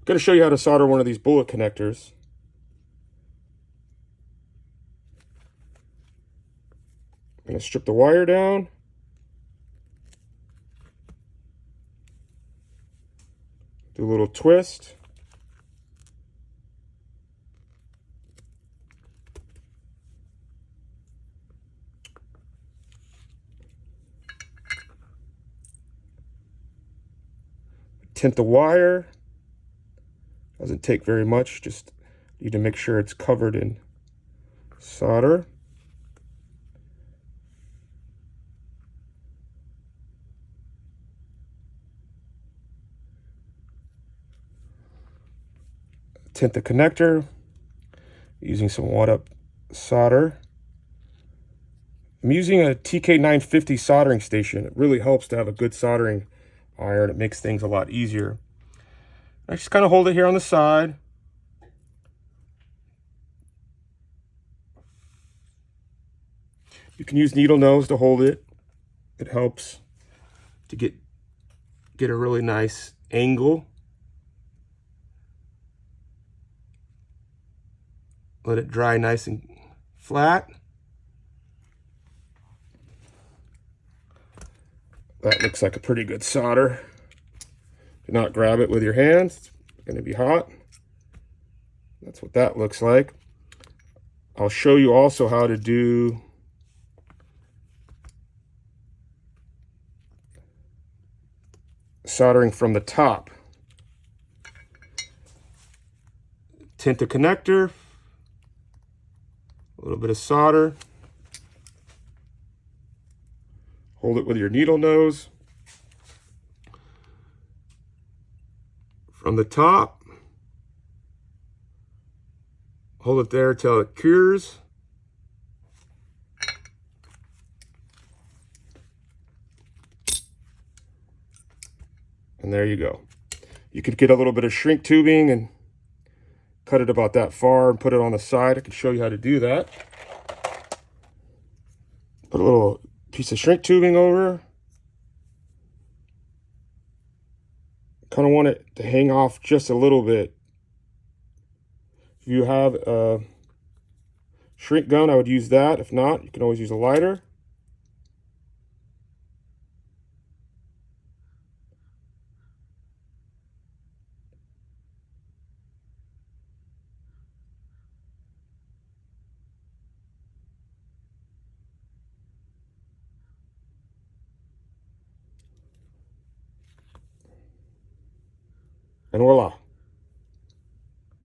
I'm going to show you how to solder one of these bullet connectors. I'm going to strip the wire down. Do a little twist. Tint the wire. Doesn't take very much, just need to make sure it's covered in solder. Tint the connector using some wad-up solder. I'm using a TK950 soldering station. It really helps to have a good soldering iron. It makes things a lot easier. I just kind of hold it here on the side. You can use needle nose to hold it. It helps to get a really nice angle. Let it dry nice and flat. That looks like a pretty good solder. Do not grab it with your hands. It's going to be hot. That's what that looks like. I'll show you also how to do soldering from the top. Tint the connector. A little bit of solder. Hold it with your needle nose. From the top. Hold it there till it cures. And there you go. You could get a little bit of shrink tubing and cut it about that far and put it on the side. I can show you how to do that. Put a little piece of shrink tubing over. Kind of want it to hang off just a little bit. If you have a shrink gun, I would use that. If not, you can always use a lighter. And voila.